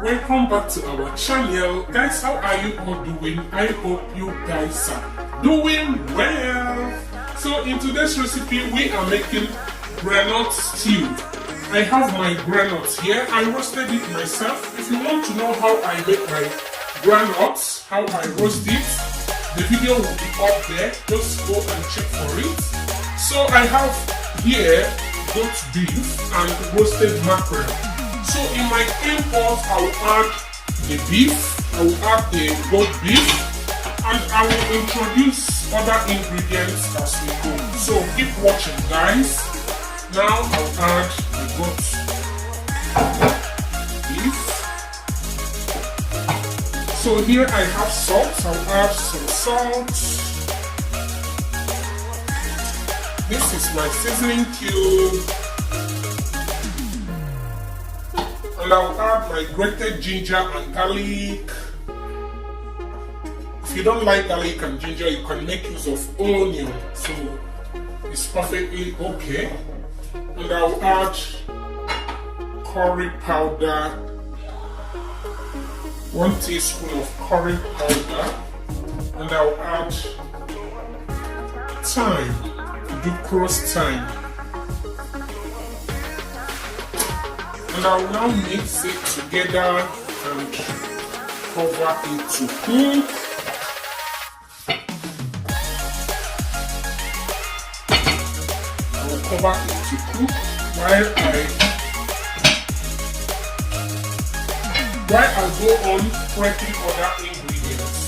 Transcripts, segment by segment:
Welcome back to our channel. Guys, how are you all doing? I hope you guys are doing well. So in today's recipe we are making groundnut stew. I have my groundnuts here. I roasted it myself. If you want to know how I make my groundnuts, how I roast it, the video will be up there. Just go and check for it. So I have here goat beef and roasted mackerel. So in my clean pot, I will add the beef, I will add the goat beef, and I will introduce other ingredients as we go. So keep watching, guys. Now I'll add the goat beef. So here I have salt. I'll add some salt. This is my seasoning cube. And I'll add my grated ginger and garlic. If you don't like garlic and ginger, you can make use of onion. So it's perfectly okay. And I'll add curry powder. 1 teaspoon of curry powder. And I'll add thyme, crushed thyme. And I will now mix it together and cover it to cook. I will cover it to cook while I go on prepping other ingredients.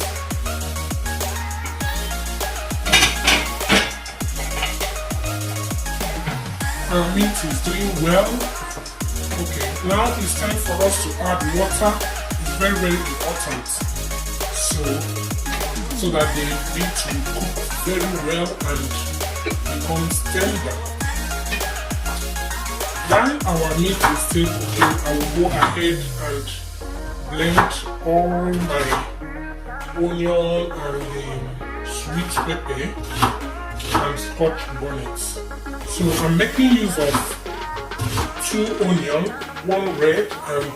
Our meat is doing well. Okay, now it's time for us to add water. It's very, very important. So that the meat will cook very well and becomes tender. While our meat is still cooking, I will go ahead and blend all my onion and the sweet pepper and scotch bonnets. So I'm making use of 2 onion, 1 red and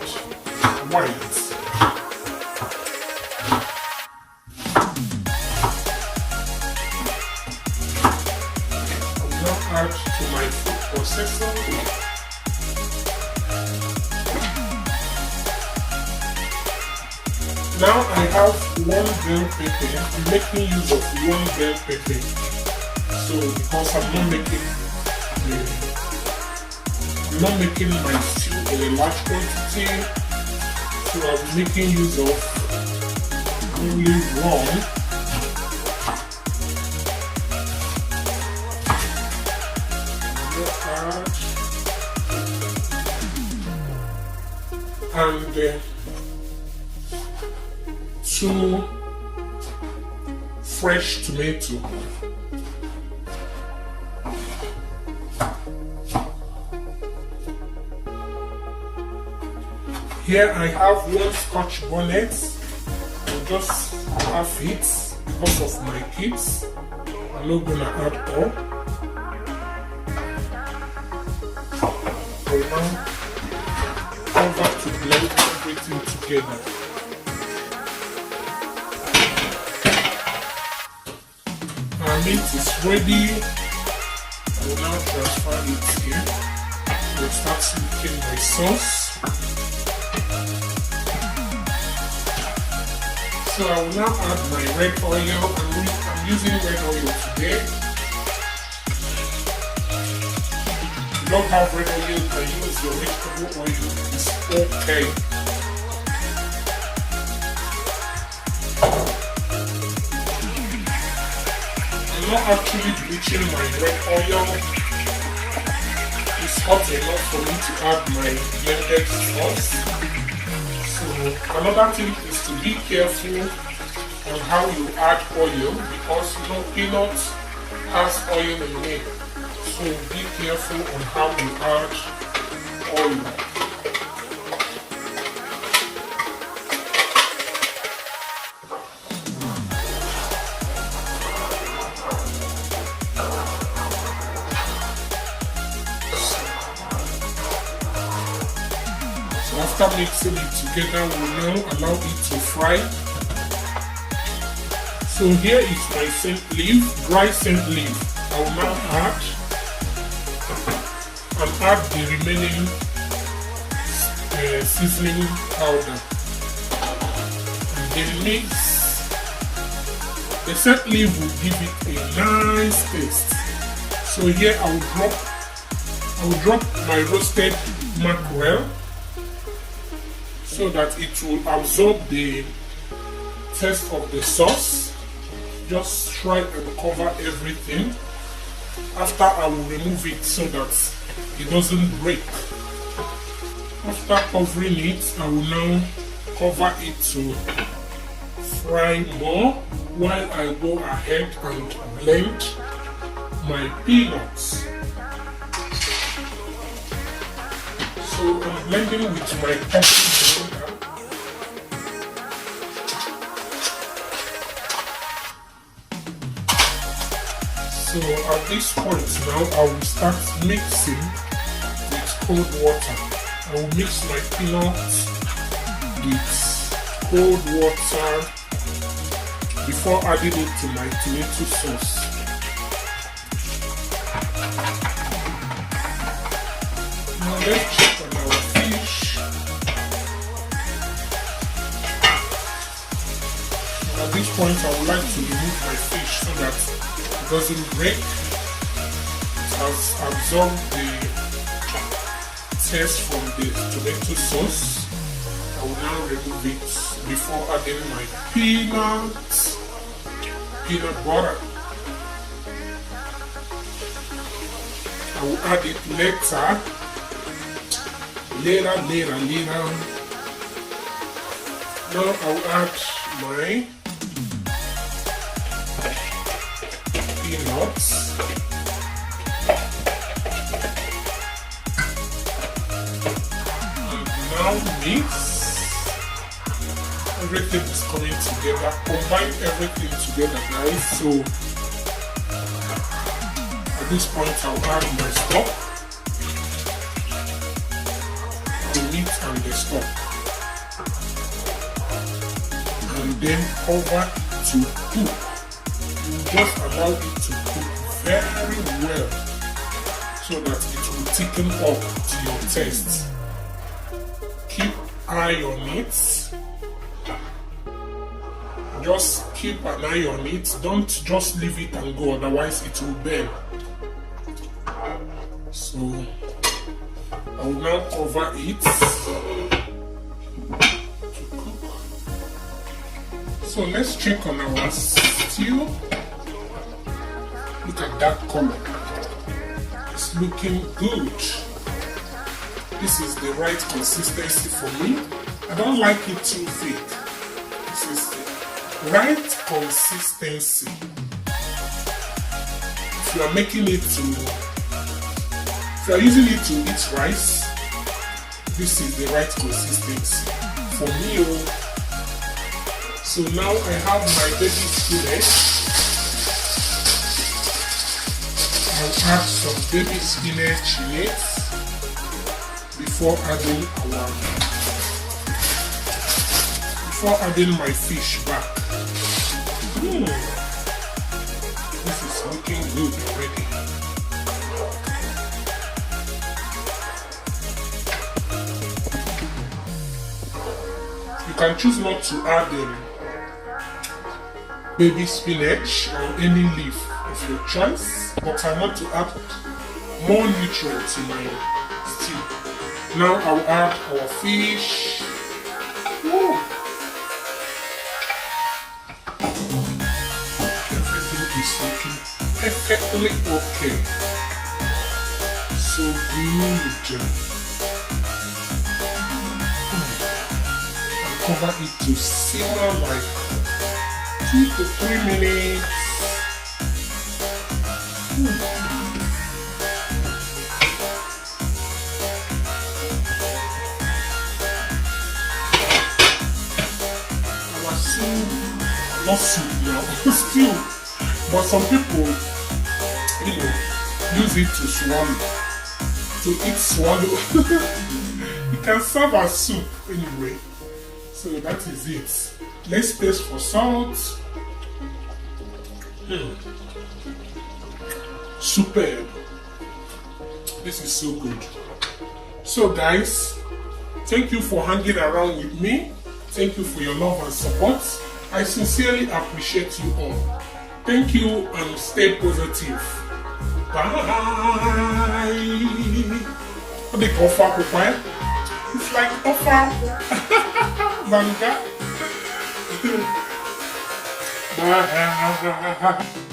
white. I'll now add to my food processor. Now I have 1 bell pepper. I'm making use of 1 bell pepper. So because I'm not making my stew in a large quantity, so I'm making use of only 1. And 2 fresh tomatoes. Here I have 1 scotch bonnet. I'll just have it because of my kids. I'm not gonna add all. I'll now cover to blend everything together. Our meat is ready. I will now transfer it here. I'll start making my sauce. So I will now add my red oil. I'm using red oil today. If you don't have red oil, you can use your vegetable oil. It's okay. I'm not actually bleaching my red oil. It's hot enough for me to add my blended sauce. So another thing is to be careful on how you add oil, because peanut has oil in it. So be careful on how you add oil. After mixing it together will now allow it to fry. So here is my scent leaf, dry scent leaf. I will now add the remaining seasoning powder and then mix. The scent leaf will give it a nice taste. So here I will drop my roasted mackerel so that it will absorb the taste of the sauce. Just try and cover everything. After, I will remove it so that it doesn't break. After covering it, I will now cover it to fry more while I go ahead and blend my peanuts. So I'm blending with my coffee blender. So at this point now, I will start mixing with cold water. I will mix my peanuts with cold water before adding it to my tomato sauce. Now let's check on our fish. At this point, I would like to remove my fish so that it doesn't break. It has absorbed the taste from the tomato sauce. I will now remove it before adding my peanut butter. I will add it later. Now I will add my peanuts. And now mix. Everything is coming together. Combine everything together, guys. So at this point, I'll add my stock, the meat and the stock, and then cover to cook. You just allow it to cook very well so that it will thicken up to your taste. Keep eye on it. Just keep an eye on it. Don't just leave it and go, otherwise it will burn. So I will now cover it to cook. So let's check on our stew. Look at that color. It's looking good. This is the right consistency for me. I don't like it too thick. This is the right consistency. If you are making it to, if you are using it to eat rice, this is the right consistency for me. So now I have my baby spinach. I'll add some baby spinach in it before adding my fish back. This is looking good already. You can choose not to add baby spinach or any leaf of your choice, but I want to add more nutrients in my stew. Now I will add our fish. Woo. Is looking perfectly okay. So good. And cover it to simmer like 2 to 3 minutes. Our soup, not soup now, stew. But some people, use it to swallow. To eat swallow. You it can serve as soup anyway. So that is it. Let's taste for salt. Superb. This is so good. So guys, thank you for hanging around with me. Thank you for your love and support. I sincerely appreciate you all. Thank you and stay positive. Bye. What they call far. It's like offer manga. Bye.